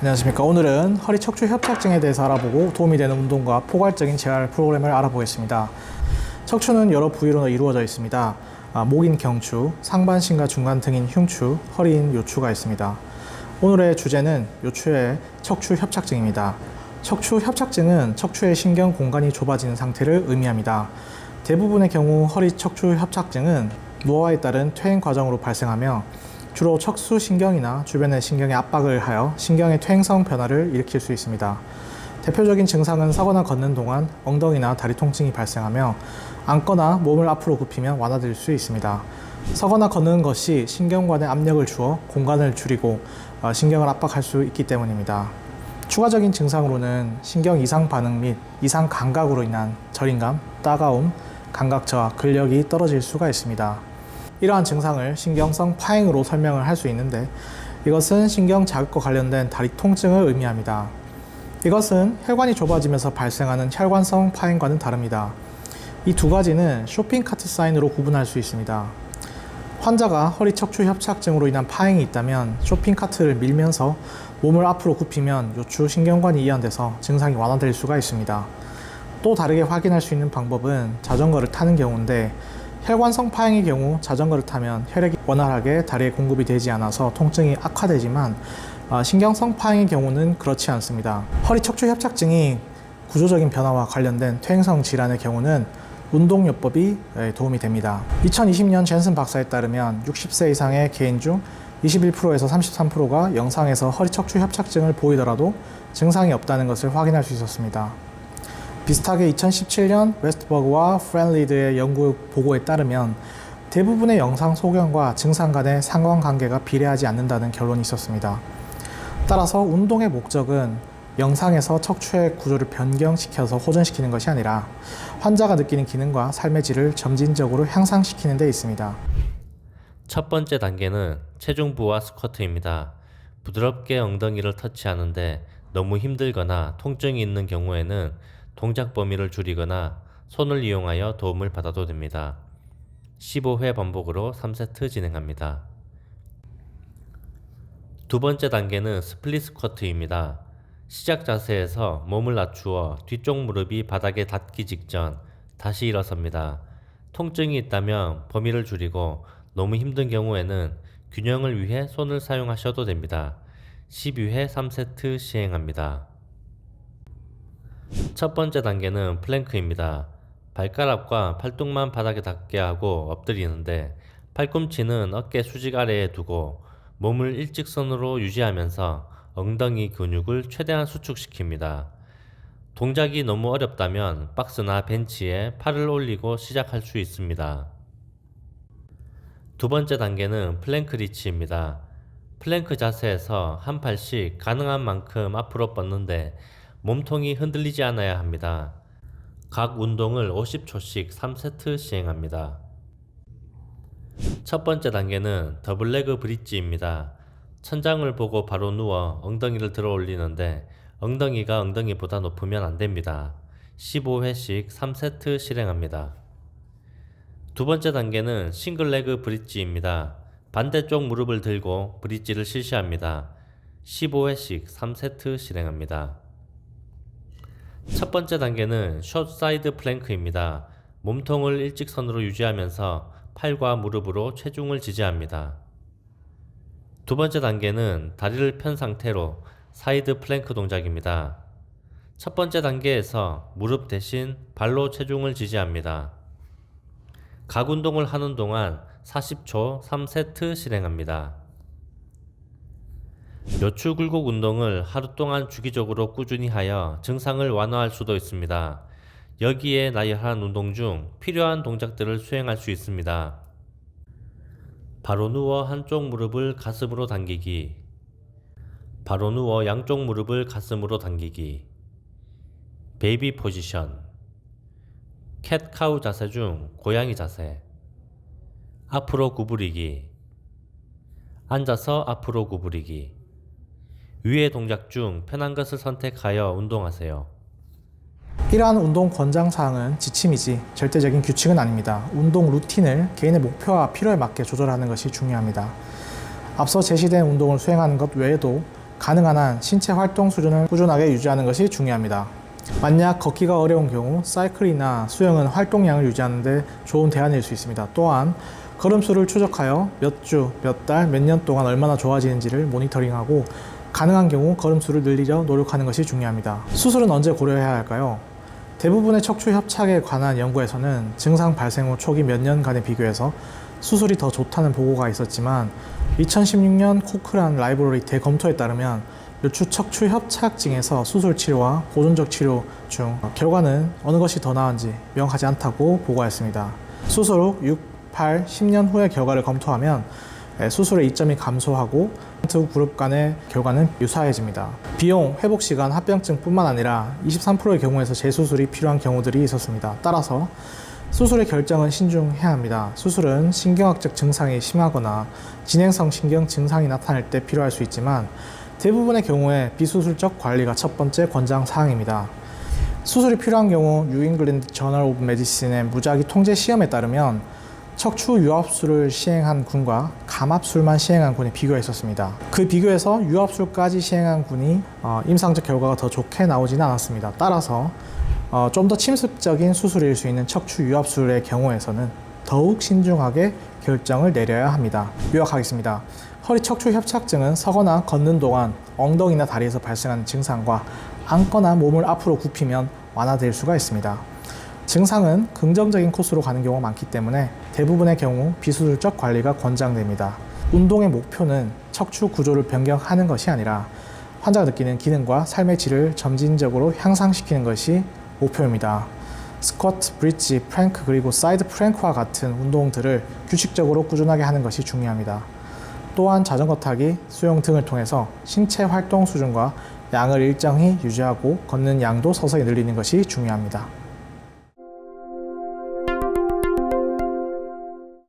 안녕하십니까. 오늘은 허리 척추 협착증에 대해서 알아보고 도움이 되는 운동과 포괄적인 재활 프로그램을 알아보겠습니다. 척추는 여러 부위로 이루어져 있습니다. 목인 경추, 상반신과 중간 등인 흉추, 허리인 요추가 있습니다. 오늘의 주제는 요추의 척추 협착증입니다. 척추 협착증은 척추의 신경 공간이 좁아지는 상태를 의미합니다. 대부분의 경우 허리 척추 협착증은 노화에 따른 퇴행 과정으로 발생하며 주로 척수신경이나 주변의 신경에 압박을 하여 신경의 퇴행성 변화를 일으킬 수 있습니다. 대표적인 증상은 서거나 걷는 동안 엉덩이나 다리 통증이 발생하며 앉거나 몸을 앞으로 굽히면 완화될 수 있습니다. 서거나 걷는 것이 신경관에 압력을 주어 공간을 줄이고 신경을 압박할 수 있기 때문입니다. 추가적인 증상으로는 신경 이상 반응 및 이상 감각으로 인한 저림감, 따가움, 감각 저하, 근력이 떨어질 수가 있습니다. 이러한 증상을 신경성 파행으로 설명을 할 수 있는데 이것은 신경 자극과 관련된 다리 통증을 의미합니다. 이것은 혈관이 좁아지면서 발생하는 혈관성 파행과는 다릅니다. 이 두 가지는 쇼핑카트 사인으로 구분할 수 있습니다. 환자가 허리 척추 협착증으로 인한 파행이 있다면 쇼핑카트를 밀면서 몸을 앞으로 굽히면 요추 신경관이 이완돼서 증상이 완화될 수가 있습니다. 또 다르게 확인할 수 있는 방법은 자전거를 타는 경우인데 혈관성 파행의 경우 자전거를 타면 혈액이 원활하게 다리에 공급이 되지 않아서 통증이 악화되지만 신경성 파행의 경우는 그렇지 않습니다. 허리 척추 협착증이 구조적인 변화와 관련된 퇴행성 질환의 경우는 운동요법이 도움이 됩니다. 2020년 젠슨 박사에 따르면 60세 이상의 개인 중 21%에서 33%가 영상에서 허리 척추 협착증을 보이더라도 증상이 없다는 것을 확인할 수 있었습니다. 비슷하게 2017년 웨스트버그와 프렌리드의 연구 보고에 따르면 대부분의 영상 소견과 증상 간의 상관관계가 비례하지 않는다는 결론이 있었습니다. 따라서 운동의 목적은 영상에서 척추의 구조를 변경시켜서 호전시키는 것이 아니라 환자가 느끼는 기능과 삶의 질을 점진적으로 향상시키는 데 있습니다. 첫 번째 단계는 체중 부하 스쿼트입니다. 부드럽게 엉덩이를 터치하는데 너무 힘들거나 통증이 있는 경우에는 동작 범위를 줄이거나 손을 이용하여 도움을 받아도 됩니다. 15회 반복으로 3세트 진행합니다. 두 번째 단계는 스플릿 스쿼트입니다. 시작 자세에서 몸을 낮추어 뒤쪽 무릎이 바닥에 닿기 직전 다시 일어섭니다. 통증이 있다면 범위를 줄이고 너무 힘든 경우에는 균형을 위해 손을 사용하셔도 됩니다. 12회 3세트 시행합니다. 첫 번째 단계는 플랭크입니다. 발가락과 팔뚝만 바닥에 닿게 하고 엎드리는데 팔꿈치는 어깨 수직 아래에 두고 몸을 일직선으로 유지하면서 엉덩이 근육을 최대한 수축시킵니다. 동작이 너무 어렵다면 박스나 벤치에 팔을 올리고 시작할 수 있습니다. 두 번째 단계는 플랭크 리치입니다. 플랭크 자세에서 한 팔씩 가능한 만큼 앞으로 뻗는데 몸통이 흔들리지 않아야 합니다. 각 운동을 50초씩 3세트 시행합니다. 첫 번째 단계는 더블레그 브릿지입니다. 천장을 보고 바로 누워 엉덩이를 들어 올리는데 엉덩이가 엉덩이보다 높으면 안됩니다. 15회씩 3세트 실행합니다. 두 번째 단계는 싱글레그 브릿지입니다. 반대쪽 무릎을 들고 브릿지를 실시합니다. 15회씩 3세트 실행합니다. 첫 번째 단계는 숏 사이드 플랭크입니다. 몸통을 일직선으로 유지하면서 팔과 무릎으로 체중을 지지합니다. 두 번째 단계는 다리를 편 상태로 사이드 플랭크 동작입니다. 첫 번째 단계에서 무릎 대신 발로 체중을 지지합니다. 각 운동을 하는 동안 40초 3세트 실행합니다. 요추 굴곡 운동을 하루 동안 주기적으로 꾸준히 하여 증상을 완화할 수도 있습니다. 여기에 나열한 운동 중 필요한 동작들을 수행할 수 있습니다. 바로 누워 한쪽 무릎을 가슴으로 당기기, 바로 누워 양쪽 무릎을 가슴으로 당기기, 베이비 포지션, 캣카우 자세 중 고양이 자세, 앞으로 구부리기, 앉아서 앞으로 구부리기. 위의 동작 중 편한 것을 선택하여 운동하세요. 이러한 운동 권장사항은 지침이지 절대적인 규칙은 아닙니다. 운동 루틴을 개인의 목표와 필요에 맞게 조절하는 것이 중요합니다. 앞서 제시된 운동을 수행하는 것 외에도 가능한 한 신체 활동 수준을 꾸준하게 유지하는 것이 중요합니다. 만약 걷기가 어려운 경우 사이클이나 수영은 활동량을 유지하는 데 좋은 대안일 수 있습니다. 또한 걸음수를 추적하여 몇 주, 몇 달, 몇 년 동안 얼마나 좋아지는지를 모니터링하고 가능한 경우 걸음수를 늘리려 노력하는 것이 중요합니다. 수술은 언제 고려해야 할까요? 대부분의 척추 협착에 관한 연구에서는 증상 발생 후 초기 몇 년간에 비교해서 수술이 더 좋다는 보고가 있었지만 2016년 코크란 라이브러리 대검토에 따르면 요추 척추 협착증에서 수술 치료와 보존적 치료 중 결과는 어느 것이 더 나은지 명확하지 않다고 보고하였습니다. 수술 후 6, 8, 10년 후의 결과를 검토하면 수술의 이점이 감소하고 두 그룹 간의 결과는 유사해집니다. 비용, 회복 시간, 합병증뿐만 아니라 23%의 경우에서 재수술이 필요한 경우들이 있었습니다. 따라서 수술의 결정은 신중해야 합니다. 수술은 신경학적 증상이 심하거나 진행성 신경 증상이 나타날 때 필요할 수 있지만 대부분의 경우에 비수술적 관리가 첫 번째 권장 사항입니다. 수술이 필요한 경우 뉴잉글랜드 저널 오브 메디신의 무작위 통제 시험에 따르면 척추 유압술을 시행한 군과 감압술만 시행한 군이 비교했었습니다. 그 비교에서 유압술까지 시행한 군이 임상적 결과가 더 좋게 나오지는 않았습니다. 따라서 좀 더 침습적인 수술일 수 있는 척추 유압술의 경우에서는 더욱 신중하게 결정을 내려야 합니다. 요약하겠습니다. 허리 척추 협착증은 서거나 걷는 동안 엉덩이나 다리에서 발생하는 증상과 앉거나 몸을 앞으로 굽히면 완화될 수가 있습니다. 증상은 긍정적인 코스로 가는 경우가 많기 때문에 대부분의 경우 비수술적 관리가 권장됩니다. 운동의 목표는 척추 구조를 변경하는 것이 아니라 환자가 느끼는 기능과 삶의 질을 점진적으로 향상시키는 것이 목표입니다. 스쿼트, 브릿지, 프랭크 그리고 사이드 프랭크와 같은 운동들을 규칙적으로 꾸준하게 하는 것이 중요합니다. 또한 자전거 타기, 수영 등을 통해서 신체 활동 수준과 양을 일정히 유지하고 걷는 양도 서서히 늘리는 것이 중요합니다.